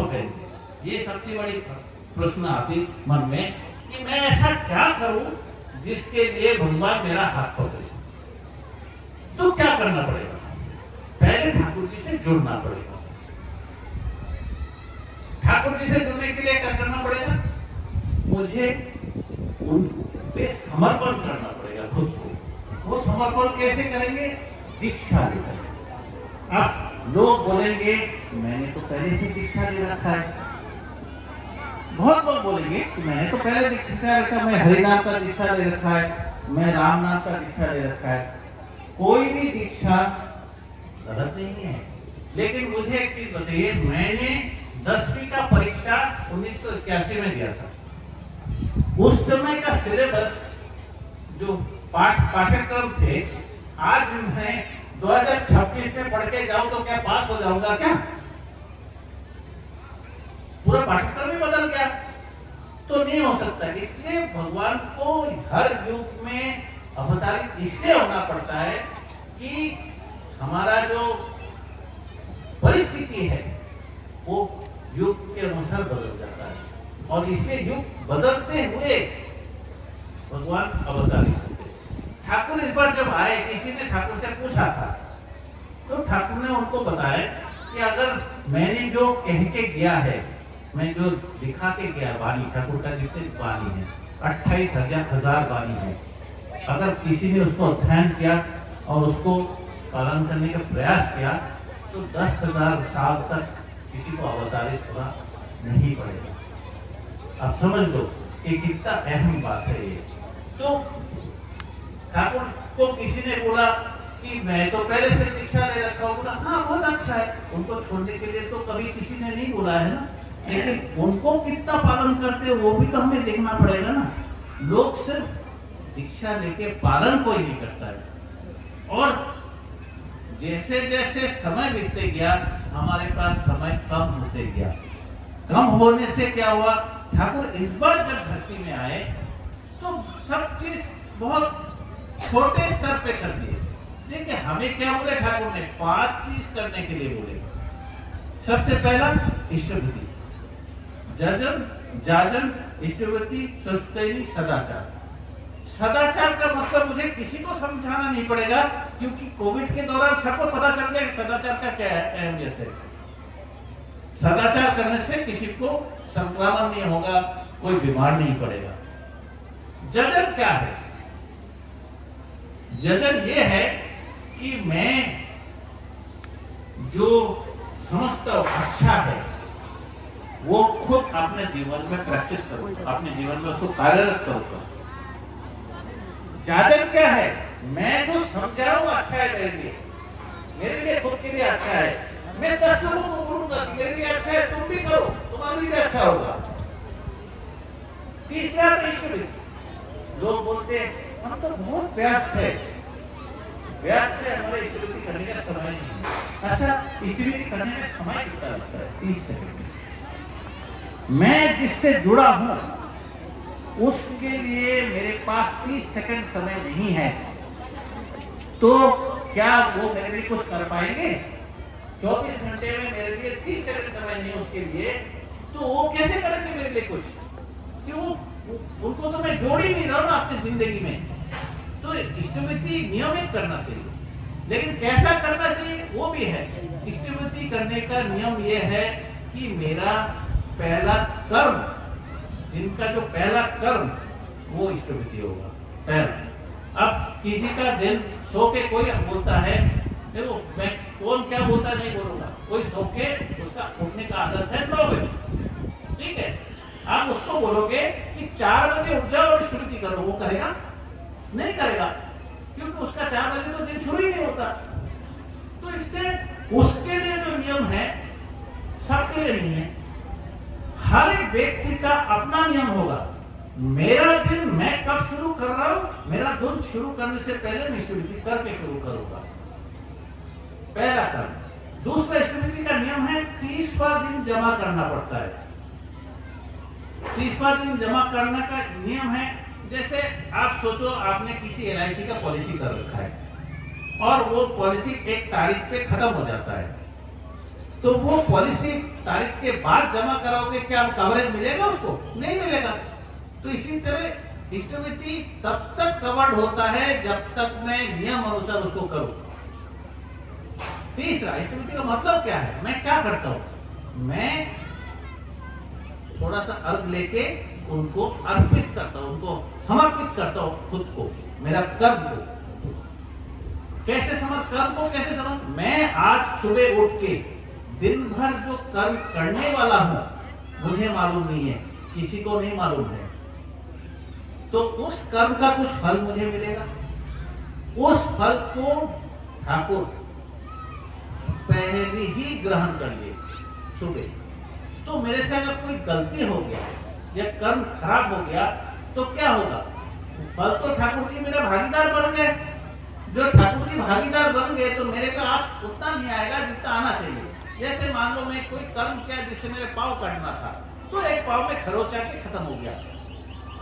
कहेंगे। ये सबसे बड़ी प्रश्न आती मन में कि मैं ऐसा क्या करूं जिसके लिए भगवान मेरा हाथ पकड़े। तो क्या करना पड़ेगा? पहले ठाकुर जी से जुड़ना पड़ेगा। ठाकुर जी से जुड़ने के लिए क्या करना पड़ेगा? मुझे उन पे समर्पण करना पड़ेगा खुद को। वो समर्पण कैसे करेंगे? दीक्षा लेकर। अब लोग बोलेंगे मैंने तो पहले से दीक्षा ले रखा है। बहुत लोग बोलेंगे कि मैंने तो पहले दीक्षा रखा, मैं हरिनाम का दीक्षा ले रखा है, मैं राम नाम का दीक्षा ले रखा है। कोई भी दीक्षा गलत नहीं है, लेकिन मुझे एक चीज बताइए, मैंने 10वीं का परीक्षा 1981 में दिया था। उस समय का सिलेबस जो पाठ्यक्रम थे, आज मैं 2026 में पढ़ के जाऊं तो क्या पास हो जाऊंगा? क्या पूरा पाठ्यक्रम ही बदल गया? तो नहीं हो सकता। इसलिए भगवान को हर युग में अवतारित इसलिए होना पड़ता है कि हमारा जो परिस्थिति है वो युग के अनुसार बदल जाता है, और इसलिए युग बदलते हुए भगवान अवतारित होते। ठाकुर इस बार जब आए, किसी ने ठाकुर से पूछा था, तो ठाकुर ने उनको बताया कि अगर मैंने जो कह के गया है, मैं जो दिखा के गया वाणी, ठाकुर का जितने वाणी है 28,000 वाणी है, अगर किसी ने उसको अध्ययन किया और उसको पालन करने का प्रयास किया तो 10,000 साल तक किसी को अवतारित होना नहीं पड़ेगा। आप समझ लो कि कितना अहम बात है ये। तो ठाकुर को किसी ने बोला कि मैं तो पहले से दीक्षा ले रखा हूँ। बोला हाँ बहुत अच्छा है, उनको छोड़ने के लिए तो कभी किसी ने नहीं बोला है ना, लेकिन उनको कितना पालन करते वो भी तो हमें देखना पड़ेगा ना। लोग सिर्फ दीक्षा लेके पालन कोई नहीं करता है। और जैसे जैसे समय बीतते गया, हमारे पास समय कम होते गया। कम होने से क्या हुआ? ठाकुर इस बार जब धरती में आए तो सब चीज बहुत छोटे स्तर पे कर दिए। देखिए हमें क्या बोले ठाकुर ने? 5 चीज करने के लिए बोले। सबसे पहला इष्टवृत्ति, जजन जाजन इष्टवृत्ति स्वस्ति सदाचार। सदाचार का मतलब मुझे किसी को समझाना नहीं पड़ेगा, क्योंकि कोविड के दौरान सबको पता चल गया कि सदाचार का क्या अहमियत है। सदाचार करने से किसी को संक्रमण नहीं होगा, कोई बीमार नहीं पड़ेगा। जजन क्या है? जजन ये है कि मैं जो समझता हूं अच्छा है वो खुद अपने जीवन में प्रैक्टिस करूंगा, अपने जीवन में उसको कार्यरत करूंगा। जाजन क्या है? मैं जो समझ रहा हूं अच्छा है मेरे लिए खुद के लिए अच्छा है, मैं 10 लोगों को बोलूंगा कि मेरे लिए अच्छा है, तुम भी करो, तुम्हारे लिए भी अच्छा होगा। तीसरा तो इष्टवृत्ति। लोग बोलते हैं हम तो बहुत व्यस्त है, हमारे इष्टवृत्ति करने का समय नहीं है। अच्छा, इष्टवृत्ति करने में समय कितना लगता है? 30 सेकंड। मैं जिससे जुड़ा हूं उसके लिए मेरे पास 30 सेकंड समय नहीं है, तो क्या वो मेरे लिए कुछ कर पाएंगे? 24 घंटे में मेरे लिए 30 सेकंड समय नहीं उसके लिए, तो वो कैसे करेंगे मेरे लिए कुछ? क्यों? उनको तो मैं जोड़ ही नहीं रहा हूं ना अपनी जिंदगी में। तो इष्टवृत्ति नियमित करना चाहिए, लेकिन कैसा करना चाहिए वो भी है। इष्टवृत्ति करने का नियम ये है कि मेरा पहला कर्म, जिनका जो पहला कर्म वो इष्टवृत्ति होगा पहला। अब किसी का दिन सो के कोई बोलता है, देखो मैं कौन क्या बोलता नहीं बोलूंगा, कोई सो के उसका उठने का आदत है 9 बजे, ठीक है, आप उसको बोलोगे कि 4 बजे उठ जाओ और इष्टवृत्ति करो, वो करेगा? नहीं करेगा, क्योंकि उसका 4 बजे तो दिन शुरू ही नहीं होता। तो इसलिए उसके लिए जो नियम है सबके लिए नहीं है। हर एक व्यक्ति का अपना नियम होगा। मेरा दिन मैं कब शुरू कर रहा हूं, मेरा दिन शुरू करने से पहले मैं इष्टवृत्ति करके शुरू करूंगा, पहला कर्म। दूसरा इष्टवृत्ति का नियम है 30वां दिन जमा करना पड़ता है। 30वां दिन जमा करने का नियम है, जैसे आप सोचो आपने किसी LIC का पॉलिसी कर रखा है और वो पॉलिसी एक तारीख पे खत्म हो जाता है, तो वो पॉलिसी तारीख के बाद जमा कराओगे, क्या कवरेज मिलेगा उसको? नहीं मिलेगा। तो इसी तरह इष्टमिति तब तक कवर्ड होता है जब तक मैं नियम अनुसार उसको करूं। तीसरा, इष्टमिति का मतलब क्या है? मैं क्या करता हूं? मैं थोड़ा सा अर्घ लेके उनको अर्पित करता हूं, उनको समर्पित करता हूं, खुद को, मेरा कर्म को। कैसे कर्म को कैसे समर्पित? मैं आज सुबह उठ के दिन भर जो कर्म करने वाला हूं मुझे मालूम नहीं है, किसी को नहीं मालूम है, तो उस कर्म का कुछ फल मुझे मिलेगा। उस फल को ठाकुर पहले ही ग्रहण कर लिए सुबह। तो मेरे से अगर कोई गलती हो गया या कर्म खराब हो गया तो क्या होगा? फल तो ठाकुर जी मेरा भागीदार बन गए। जो ठाकुर जी भागीदार बन गए तो मेरे का आज उतना नहीं आएगा जितना आना चाहिए। जैसे मान लो मैं कोई कर्म किया जिससे मेरे पाँव काटना था, तो एक पाँव में खरोचा के खत्म हो गया,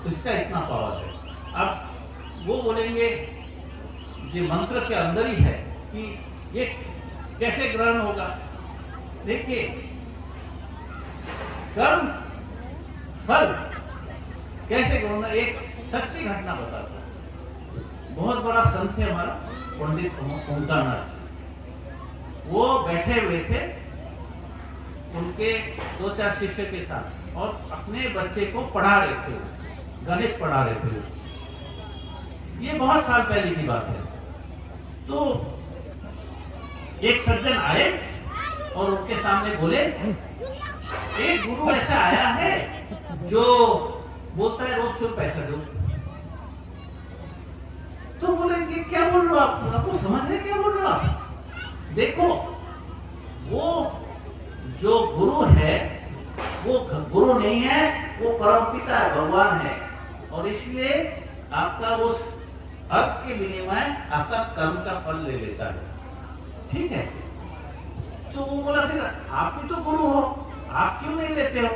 तो इसका इतना पावर है। अब वो बोलेंगे जो मंत्र के अंदर ही है कि ये कैसे ग्रहण होगा। देखिए, कर्म फल कैसे ग्रहण, एक सच्ची घटना बताता हूं। बहुत बड़ा संत है हमारा पंडित ओंकारनाथ जी। वो बैठे हुए थे उनके 2-4 शिष्य के साथ और अपने बच्चे को पढ़ा रहे थे, गणित पढ़ा रहे थे। ये बहुत साल पहले की बात है। तो एक सज्जन आए और उनके सामने बोले, एक गुरु ऐसा आया है जो बोलता है रोज शुद्ध पैसा दो। तो बोलेंगे क्या बोल रहे हो आप? आपको समझ है क्या बोल रहे हो आप? देखो, वो जो गुरु है वो गुरु नहीं है, वो परमपिता है, भगवान है। और इसलिए आपका उस अर्थ के विनिमय आपका कर्म का फल ले लेता है। ठीक है? तो वो बोला, फिर आप भी तो गुरु हो, आप क्यों नहीं लेते हो?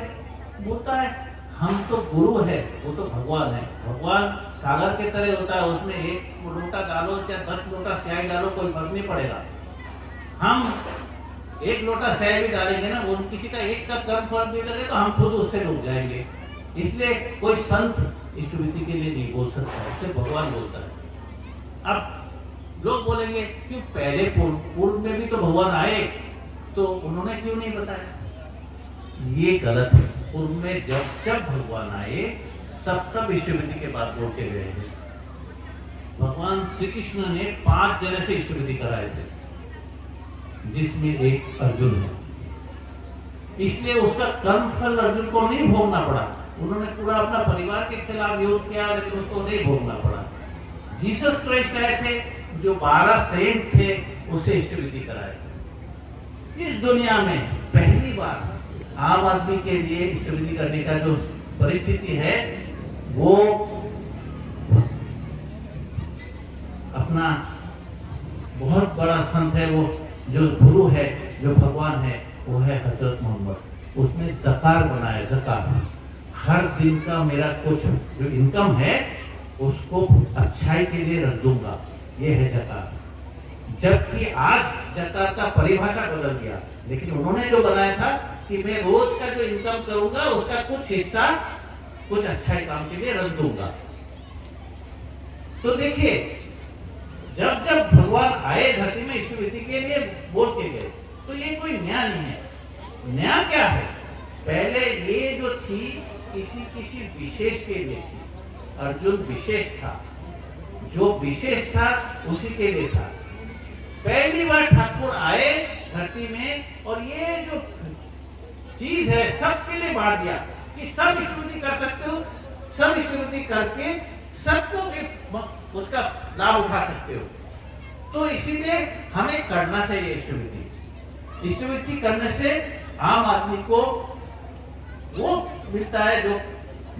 बोलता है, हम तो गुरु है, वो तो भगवान है। भगवान सागर के तरह होता है, उसमें एक लोटा डालो चाहे 10 लोटा स्याही डालो, कोई फर्क नहीं पड़ेगा। हम एक लोटा स्याही भी डालेंगे ना, वो किसी का एक का कर्म फल भी लगे तो हम खुद उससे डूब जाएंगे। इसलिए कोई संत इष्टमिति के लिए नहीं बोल सकता, उससे भगवान बोलता है। अब लोग बोलेंगे क्यों पहले पूर्व में भी तो भगवान आए, तो उन्होंने क्यों नहीं बताया? ये गलत है। पूर्व में जब भगवान आए तब इष्टमिति के बाद बोलते गए हैं। भगवान श्री कृष्ण ने 5 जने से इष्टमिति कराए थे, जिसमें एक अर्जुन है। इसलिए उसका कर्म फल अर्जुन को नहीं भोगना पड़ा। उन्होंने पूरा अपना परिवार के खिलाफ युद्ध किया, लेकिन उसको नहीं भोगना पड़ा। जीसस क्राइस्ट आए थे, जो 12 सेंट थे, उसे इष्टमिति कराए थे। इस दुनिया में पहली बार आम आदमी के लिए इष्टमिति करने का जो परिस्थिति है, वो अपना बहुत बड़ा संत है, वो जो गुरु है, जो भगवान है, वो है हजरत मोहम्मद। उसने ज़कार बनाया, ज़कार। हर दिन का मेरा कुछ जो इनकम है उसको अच्छाई के लिए रख दूंगा, ये है ज़कार। जबकि आज ज़कार का परिभाषा बदल गया, लेकिन उन्होंने जो बनाया था कि मैं रोज का जो इनकम करूंगा उसका कुछ हिस्सा कुछ अच्छाई काम के लिए रख दूंगा। तो देखिए, जब भगवान आए धरती में इष्टमिति के लिए बोल के गए, तो ये कोई नया नहीं है। नया क्या है? पहले ये जो थी किसी विशेष के लिए थी। अर्जुन विशेष था, जो विशेष था उसी के लिए था। पहली बार ठाकुर आए धरती में और ये जो चीज है सबके लिए बांट दिया कि सब इष्टमिति कर सकते हो, सब इष्टमिति करके सबको भी उसका लाभ उठा सकते हो। तो इसीलिए हमें करना चाहिए इष्टमिति। इष्टमिति करने से आम आदमी को वो मिलता है जो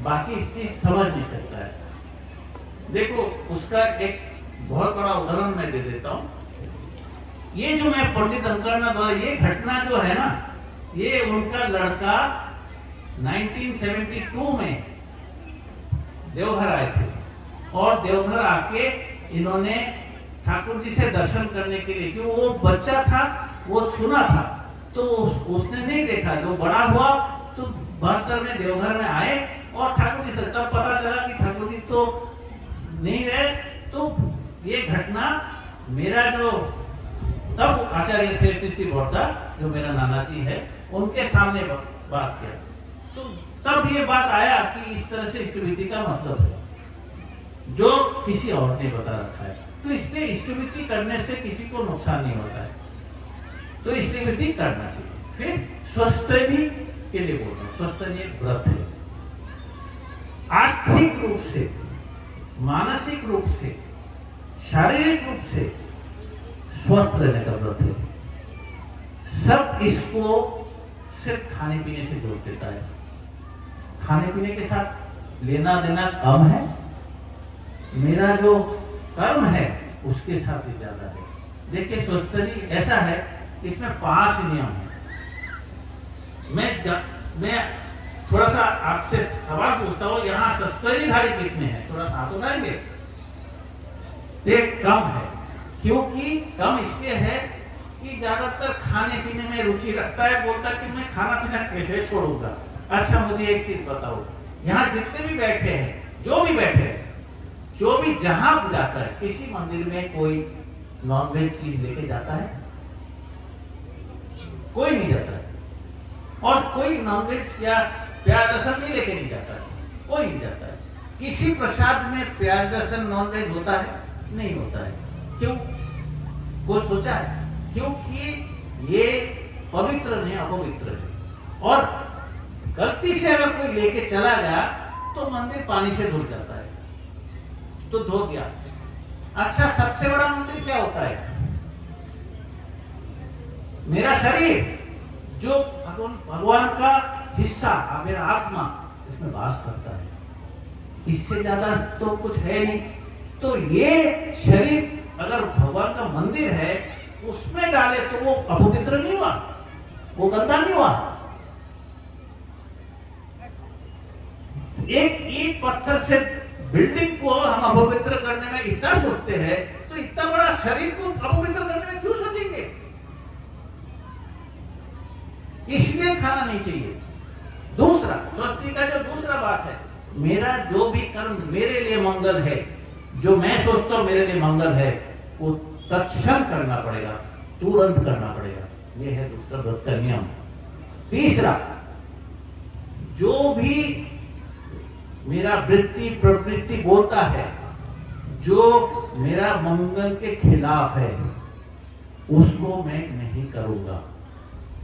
बाकी इस चीज समझ नहीं सकता है। देखो, उसका एक बहुत बड़ा उदाहरण मैं दे देता हूँ। ये जो मैं पंडित ओंकारनाथ वाला ये घटना जो है ना, ये उनका लड़का 1972 में देवघर आए थे और देवघर आके इन्होंने ठाकुर जी से दर्शन करने के लिए, क्यों वो बच्चा था, वो सुना था तो उसने नहीं देखा, जो बड़ा हुआ तो 72 में देवघर में आए और ठाकुर जी से तब पता चला कि ठाकुर जी तो नहीं रहे। तो ये घटना मेरा जो तब आचार्य थे श्री बौद्धा, जो मेरा नाना जी है, उनके सामने बात किया। तो तब ये बात आया कि इस तरह से इष्टविधि का मतलब है जो किसी और ने बता रखा है। तो इसलिए इष्टविधि करने से किसी को नुकसान नहीं होता है, तो इष्टविधि करना चाहिए। फिर स्वस्थनी के लिए बोलते हैं, स्वस्थनी एक व्रत है, आर्थिक रूप से, मानसिक रूप से, शारीरिक रूप से स्वस्थ रहने का व्रत है। सब इसको सिर्फ खाने पीने से जोड़ देता है। खाने पीने के साथ लेना देना कम है, मेरा जो कर्म है उसके साथ ही ज्यादा है। देखिए स्वस्थनी ऐसा है, इसमें 5 नियम है। मैं थोड़ा सा आपसे सवाल पूछता हूँ, यहाँ शस्त्रधारी कितने हैं? थोड़ा हाथ उठाएंगे। एक कम है, क्योंकि कम इसलिए है कि ज्यादातर खाने पीने में रुचि रखता है, बोलता कि मैं खाना पीना कैसे छोड़ूंगा। अच्छा मुझे एक चीज बताओ, यहाँ जितने भी बैठे हैं, जो भी बैठे हैं, जो भी जहां जाता है, किसी मंदिर में कोई नॉनवेज चीज लेके जाता है? कोई नहीं जाता है। और कोई नॉनवेज या प्याज लहसुन नहीं लेके नहीं जाता है, कोई नहीं जाता है। किसी प्रसाद में प्याज लहसुन नॉनवेज होता है? नहीं होता है। क्यों? कोई सोचा है? क्योंकि ये पवित्र नहीं, अपवित्र है। और गलती से अगर कोई लेके चला गया तो मंदिर पानी से धुल जाता है, तो धो दिया। अच्छा सबसे बड़ा मंदिर क्या होता है? मेरा शरीर, जो भगवान का हिस्सा, मेरा आत्मा इसमें वास करता है। इससे ज्यादा तो कुछ है नहीं। तो ये शरीर अगर भगवान का मंदिर है, उसमें डाले तो वो अपवित्र नहीं हुआ, वो गंदा नहीं हुआ। एक ईंट पत्थर से बिल्डिंग को हम अपवित्र करने में इतना सोचते हैं, तो इतना बड़ा शरीर को अपवित्र करने में क्यों सोचेंगे? इसलिए खाना नहीं चाहिए। दूसरा, स्वस्थी का जो दूसरा बात है, मेरा जो भी कर्म मेरे लिए मंगल है, जो मैं सोचता हूं मेरे लिए मंगल है, वो तत्क्षण करना पड़ेगा, तुरंत करना पड़ेगा। ये है दूसरा व्रत का नियम। तीसरा, जो भी मेरा वृत्ति प्रवृत्ति बोलता है, जो मेरा मंगल के खिलाफ है, उसको मैं नहीं करूंगा।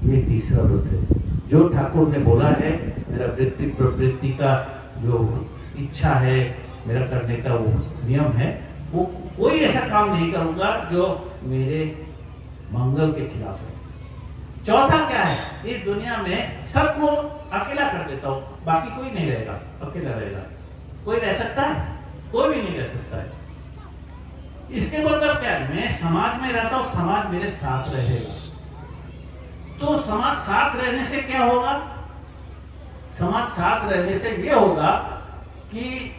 ये तीसरा व्रत है। जो ठाकुर ने बोला है, मेरा वृत्ति प्रवृत्ति का जो इच्छा है मेरा करने का वो नियम है, वो कोई ऐसा काम नहीं करूंगा जो मेरे मंगल के खिलाफ है। चौथा क्या है? इस दुनिया में सबको अकेला कर देता हूं, बाकी कोई नहीं रहेगा, अकेला रहेगा। कोई रह सकता है? कोई भी नहीं रह सकता है। इसके मतलब क्या है? मैं समाज में रहता हूं, समाज मेरे साथ रहेगा। तो समाज साथ रहने से क्या होगा? समाज साथ रहने से ये होगा कि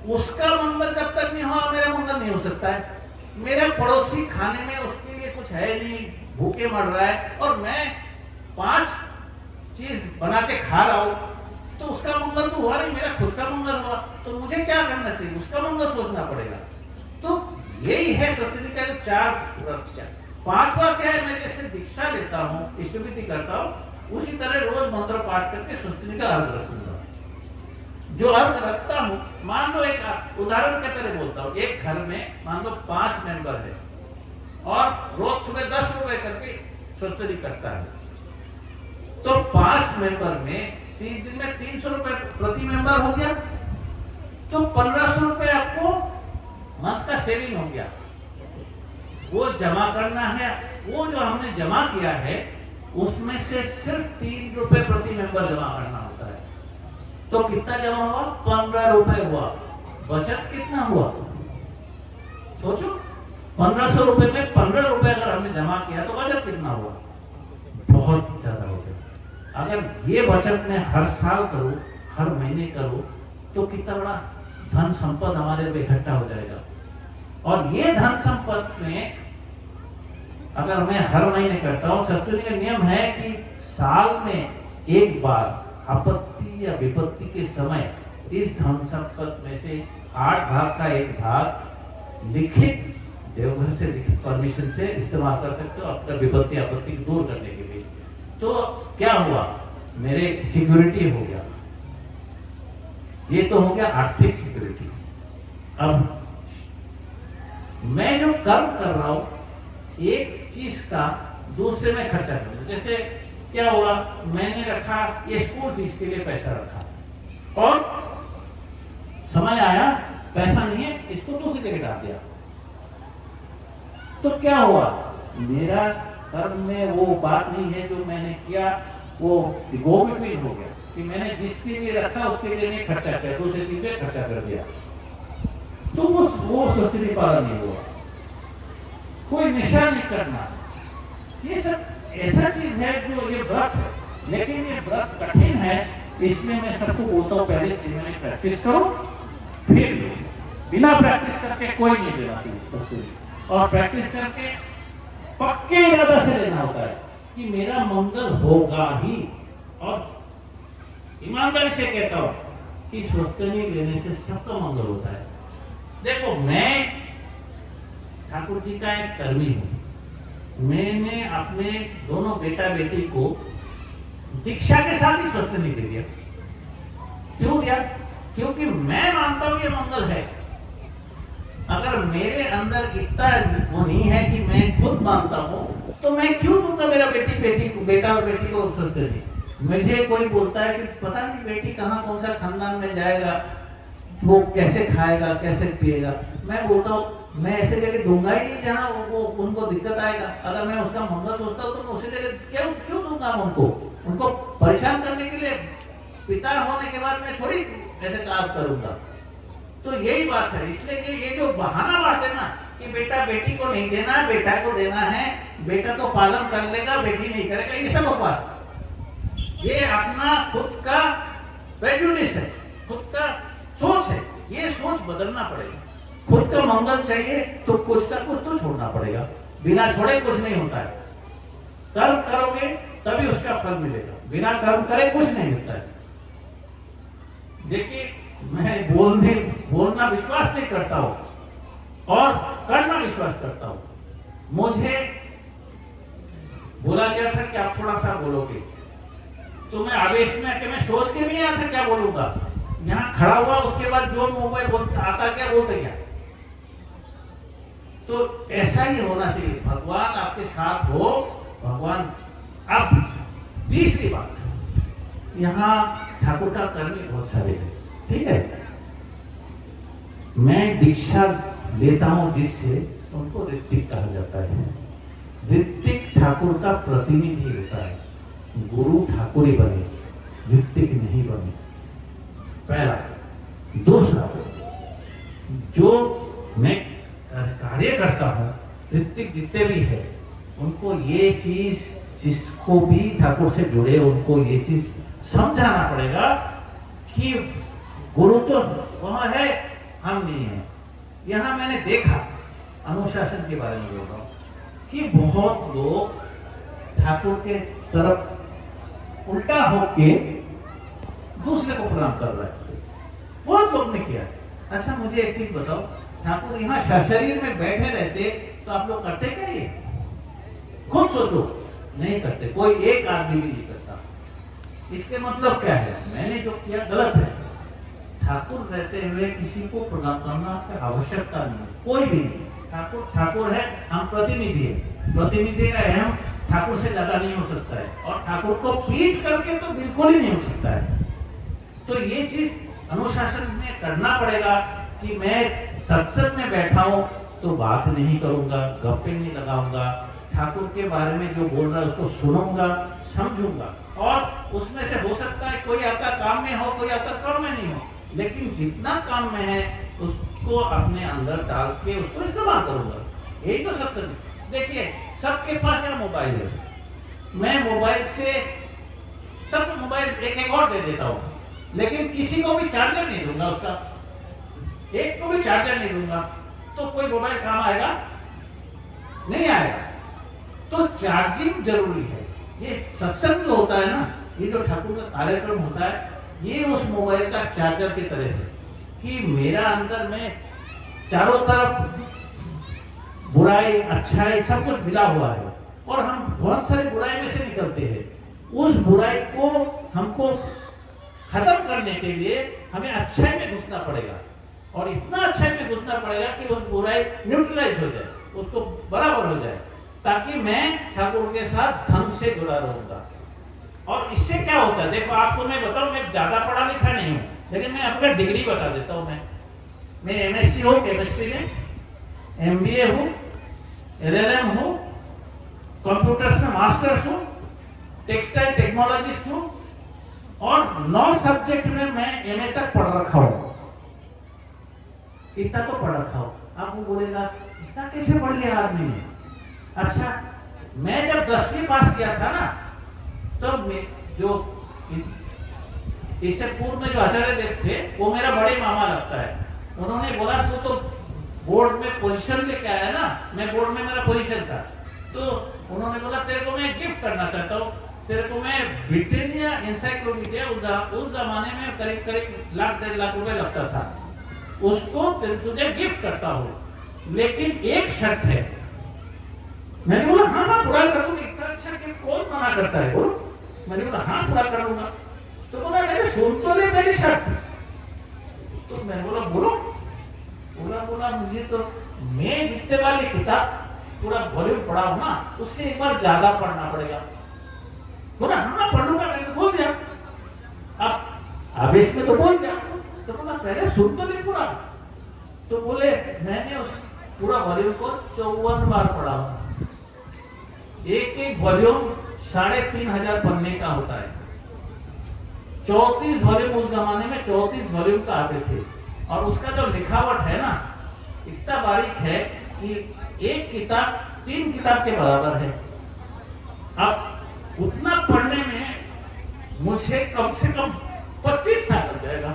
उसका मंगल जब तक नहीं हुआ, मेरा मंगल नहीं हो सकता है। मेरा पड़ोसी खाने में उसके लिए कुछ है नहीं, भूखे मर रहा है, और मैं 5 चीज बना के खा रहा हूं, तो उसका मंगल तो हुआ नहीं, मेरा खुद का मंगल हुआ। तो मुझे क्या करना चाहिए? उसका मंगल सोचना पड़ेगा। तो यही है स्वस्ति का जो 4 व्रत। 5वां क्या है? मैं जैसे दीक्षा लेता हूँ, इष्टविधि करता हूँ, उसी तरह रोज मंत्र पाठ करके स्वस्ति का अर्घ रखूंगा। जो अर्घ रखता हूँ, मान लो एक उदाहरण के तरह बोलता हूँ, एक घर में मान लो 5 मेंबर है और रोज सुबह 10 रुपए करके स्वस्ति करता है, तो 5 मेंबर में 3 दिन में 300 रुपए प्रति मेंबर हो गया, तो 1500 रुपए आपको मंथ का सेविंग हो गया। वो जमा करना है, वो जो हमने जमा किया है उसमें से सिर्फ 3 रुपए प्रति मेंबर जमा करना होता है। तो कितना जमा हुआ? 15 रुपए हुआ। बचत कितना हुआ? सोचो, 1500 रुपए में 15 रुपए अगर हमने जमा किया तो बचत कितना हुआ? बहुत ज्यादा हो गया। अगर ये बचत में हर साल करूं, हर महीने करूं, तो कितना बड़ा धन संपद हमारे पे इकट्ठा हो जाएगा। और ये धन संपद में अगर मैं हर महीने करता हूँ, सप्तमी का नियम है कि साल में एक बार आपत्ति या विपत्ति के समय इस धन संपत्ति में से 8 भाग का एक भाग लिखित देवघर से लिखित परमिशन से इस्तेमाल कर सकते हो अपना विपत्ति आपत्ति दूर करने के लिए। तो क्या हुआ, मेरे सिक्योरिटी हो गया, ये तो हो गया आर्थिक सिक्योरिटी। अब मैं जो कर्म कर रहा हूं एक चीज का दूसरे में खर्चा कर रहा हूं। जैसे क्या हुआ, मैंने रखा ये स्कूल फीस के लिए पैसा रखा और समय आया पैसा नहीं है, इसको दूसरी जगह डाल दिया। तो क्या हुआ, मेरा कर्म में वो बात नहीं है जो मैंने किया, वो गो बिटवीन हो गया कि मैंने जिसके लिए रखा उसके लिए नहीं खर्चा किया, दूसरी चीज पे खर्चा कर दिया। तो वो सृष्टि पालन नहीं हुआ। कोई निशा नहीं करना, ये सब ऐसा चीज है जो ये व्रत है, लेकिन ये व्रत कठिन है। इसलिए मैं सबको बोलता हूँ पहले जीवन में प्रैक्टिस करो, फिर बिना प्रैक्टिस करके कोई नहीं देना चाहिए। और प्रैक्टिस करके पक्के इरादा से लेना होता है कि मेरा मंगल होगा ही। और ईमानदारी से कहता हूं कि स्वस्तनी लेने से सबका मंगल होता है। देखो, मैं ठाकुर जी का एक कर्मी हूं। मैंने अपने दोनों बेटा बेटी को दीक्षा के साथ ही स्वस्तनी दे दिया। क्यों दिया? क्योंकि मैं मानता हूं ये मंगल है। अगर मेरे अंदर इतना वो नहीं है कि मैं खुद मानता हूं, तो मैं क्यों दूंगा मेरा बेटा और बेटी को स्वस्तनी? मुझे कोई बोलता है कि पता नहीं बेटी कहाँ कौन सा खानदान में जाएगा, वो कैसे खाएगा कैसे पिएगा। मैं बोलता हूँ मैं ऐसे जगह दूंगा ही नहीं जहाँ वो उनको दिक्कत आएगा। अगर मैं उसका मंगल सोचता हूँ तो मैं उसी जगह क्यों दूंगा उनको परेशान करने के लिए। पिता होने के बाद मैं थोड़ी ऐसे काम करूंगा। तो यही बात है। इसलिए ये जो बहाना बात है ना कि बेटा बेटी को नहीं देना, बेटा को देना है, बेटा तो पालन कर लेगा बेटी नहीं करेगा, ये सब बकवास। ये अपना खुद का प्रेजुडिस है, खुद का सोच है। ये सोच बदलना पड़ेगा। खुद का मंगल चाहिए तो कुछ ना कुछ तो छोड़ना पड़ेगा। बिना छोड़े कुछ नहीं होता है। कर्म करोगे तभी उसका फल मिलेगा, बिना कर्म करे कुछ नहीं मिलता है। देखिए, मैं बोलना विश्वास नहीं करता हूं और करना विश्वास करता हूं। मुझे बोला गया था कि आप थोड़ा सा बोलोगे, तो मैं आवेश में आके मैं सोच के नहीं आया था क्या बोलूंगा। यहां खड़ा हुआ, उसके बाद जो मोबाइल आता क्या बोलते क्या। तो ऐसा ही होना चाहिए। भगवान आपके साथ हो, भगवान। अब तीसरी बात, यहाँ ठाकुर का कर्मी बहुत सारे हैं, ठीक है। मैं दीक्षा लेता हूं जिससे, उनको ऋत्विक कहा जाता है। ऋत्विक ठाकुर का प्रतिनिधि होता है। गुरु ठाकुर ही बने, ऋत्विक नहीं बने, पहला। दूसरा, जो मैं कार्य करता हूं, ऋत्विक जितने भी है उनको ये चीज, जिसको भी ठाकुर से जुड़े उनको ये चीज समझाना पड़ेगा कि गुरु तो वहां है, हम नहीं है। यहां मैंने देखा, अनुशासन के बारे में बोल रहा हूं, कि बहुत लोग ठाकुर के तरफ उल्टा होके दूसरे को प्रणाम कर रहे हैं। बहुत लोग ने किया। अच्छा, मुझे एक चीज बताओ, ठाकुर यहाँ शरीर में बैठे रहते तो आप लोग करते क्या? ये खुद सोचो, नहीं करते। कोई एक आदमी भी नहीं करता। इसके मतलब क्या है? मैंने जो किया गलत है। ठाकुर रहते हुए किसी को प्रणाम करना की आवश्यकता नहीं, कोई भी नहीं। ठाकुर है, हम प्रतिनिधि है। प्रतिनिधि का अहम ठाकुर से ज्यादा नहीं हो सकता है, और ठाकुर को पीठ करके तो बिल्कुल ही नहीं हो सकता है। तो ये चीज अनुशासन में करना पड़ेगा कि मैं सत्संग में बैठा हूं तो बात नहीं करूंगा, गप्पे नहीं लगाऊंगा, ठाकुर के बारे में जो बोल रहा है उसको सुनूंगा, समझूंगा। और उसमें से हो सकता है कोई आपका काम में हो, कोई आपका कर्म में नहीं हो, लेकिन जितना काम में है उसको अपने अंदर डाल के उसको इस्तेमाल करूंगा। यही तो सत्संग। देखिए, सबके पास यार मोबाइल है। मैं मोबाइल से सब मोबाइल एक और दे देता हूँ, लेकिन किसी को भी चार्जर नहीं दूंगा, उसका एक को भी चार्जर नहीं दूंगा, तो कोई मोबाइल काम आएगा? नहीं आएगा। तो चार्जिंग जरूरी है। ये सत्संग जो होता है ना, ये जो ठाकुर का कार्यक्रम होता है, ये उस मोबाइल का चार्जर की तरह है कि मेरा अंदर में चारों तरफ बुराई अच्छाई सब कुछ मिला हुआ है और हम बहुत सारे बुराई में से निकलते हैं। उस बुराई को हमको खत्म करने के लिए हमें अच्छाई में घुसना पड़ेगा और इतना अच्छाई में घुसना पड़ेगा कि उस बुराई न्यूट्रलाइज हो जाए, उसको बराबर हो जाए, ताकि मैं ठाकुर के साथ ढंग से जुड़ा रहूंगा। और इससे क्या होता है, देखो आपको मैं बताऊं, मैं ज्यादा पढ़ा लिखा नहीं हूं, लेकिन मैं अपना डिग्री बता देता हूं। मैं एमएससी हूं केमिस्ट्री में, एमबीए हूं, एलएलएम हूं, कंप्यूटर्स में मास्टर्स हूं, टेक्सटाइल टेक्नोलॉजिस्ट हूं और 9 सब्जेक्ट में मैं एमए तक पढ़ रखा हूं। इतना तो पढ़ रखा हूं। आप वो बोलेगा इतना कैसे पढ़ लिया आदमी ने? अच्छा, मैं जब 10वीं पास किया था ना, तब जो इससे पूर्व में जो आचार्य देव थे, वो मेरा बड़े मामा लगता है। उन्होंने बोला तू तो बोर्ड में पोजीशन लेके आया ना, मैं बोर्ड में मेरा पोजीशन था, तो उन्होंने बोला तेरे को मैं गिफ्ट करना चाहता हूँ, तेरे को मैं ब्रिटानिया एनसाइक्लोपीडिया उस जमाने में करीब करीब लाख 1.5 लाख रुपए लगता था, उसको तुझे गिफ्ट करता हूँ, लेकिन एक शर्त है। मैंने बोला हाँ हाँ पूरा कर दूंगा, इतना अच्छा कि कौन मना करता है, बोलो। मैंने बोला हाँ पूरा कर लूंगा। तो बोला मैंने सुन तो ले मेरी शर्त। तो मैंने बोला बोलो। बोला मुझे तो मैं जितने वाली किताब पूरा वॉल्यूम पढ़ा हूं ना, उससे एक बार ज्यादा पढ़ना पड़ेगा। बोला हाँ पढ़ लूंगा। मैंने बोल दिया, अब आवेश में तो बोल दिया। तो बोला पहले सुन तो ले पूरा। तो बोले मैंने उस पूरा वॉल्यूम को 54 बार पढ़ा। एक एक वॉल्यूम 3500 पन्ने का होता है। 34 वॉल्यूम उस जमाने में 34 वॉल्यूम का आते थे, और उसका जो लिखावट है ना, इतना बारीक है कि एक किताब 3 किताब के बराबर है। अब उतना पढ़ने में मुझे कम से कम 25 साल लग जाएगा।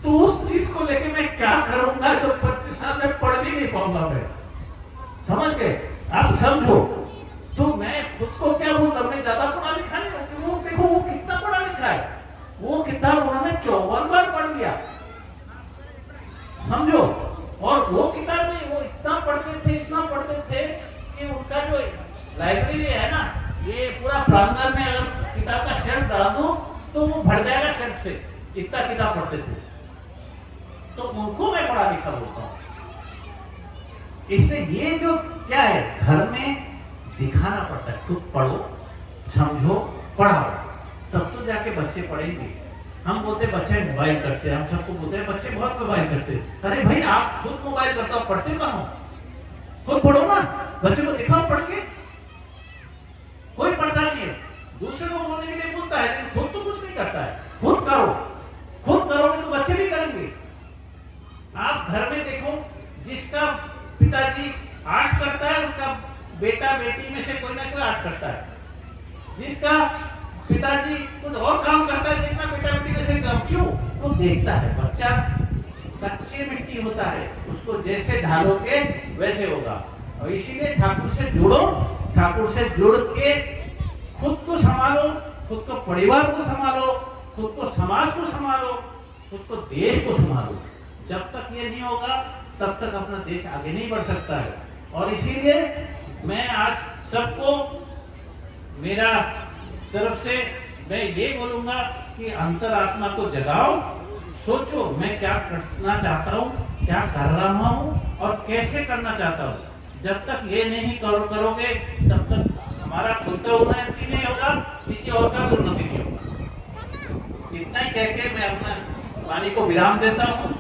तो उस चीज को लेके मैं क्या करूंगा जो 25 साल में पढ़ भी नहीं पाऊंगा मैं। समझ गए? आप समझो। तो मैं खुद को क्या बोलता, मैं ज्यादा पढ़ा लिखा नहीं हूं। वो देखो वो कितना पढ़ा लिखा है, वो किताब उन्होंने 54 बार पढ़ लिया, समझो। और वो किताब में वो इतना पढ़ते थे कि उनका जो लाइब्रेरी है ना, ये पूरा प्रांगण में अगर किताब का शेल्फ डाल दो तो वो भर जाएगा शेल्फ से, इतना किताब पढ़ते थे। तो उनको मैं पढ़ा लिखा बोलता हूँ। इसलिए ये जो क्या है, घर में दिखाना पड़ता है, खुद पढ़ो, समझो, पढ़ाओ, तब तो जाके बच्चे पढ़ेंगे। हम बोलते बच्चे मोबाइल करते हैं, हम सबको बोलते हैं बच्चे बहुत मोबाइल करते हैं। अरे भाई आप खुद मोबाइल करते हो, पढ़ते कहाँ हो? खुद पढ़ो ना, बच्चे को दिखाओ पढ़ के। कोई पढ़ता नहीं है, दूसरे को बोलने के लिए बोलता है, लेकिन खुद तो कुछ नहीं करता है। खुद करो, खुद करोगे तो बच्चे भी करेंगे। आप घर में देखो, जिसका पिताजी आर्ट करता है, उसका बेटा बेटी में से कोई ना कोई आर्ट करता है। जिसका पिताजी कुछ और काम करता है, देखना बेटा बेटी में से काम। क्यों? वो देखता है, बच्चा कच्चे मिट्टी होता है, उसको जैसे ढालोगे वैसे होगा। और इसीलिए ठाकुर से जुड़ो, ठाकुर से जुड़ के खुद को संभालो, खुद को परिवार को संभालो, खुद को समाज को संभालो, खुद को देश को संभालो। जब तक ये नहीं होगा तब तक अपना देश आगे नहीं बढ़ सकता है। और इसीलिए मैं आज सबको मेरा तरफ से मैं ये बोलूंगा कि अंतरात्मा को जगाओ, सोचो मैं क्या करना चाहता हूँ, क्या कर रहा हूँ और कैसे करना चाहता हूँ। जब तक ये नहीं करोगे तब तक हमारा खुद का उन्नति नहीं होगा, किसी और का भी उन्नति नहीं होगा। इतना ही कह के मैं अपना वाणी को विराम देता हूँ।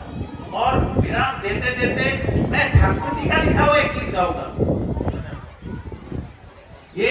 और विराम देते देते मैं ठाकुर जी का लिखा हुआ एक गीत गाऊंगा।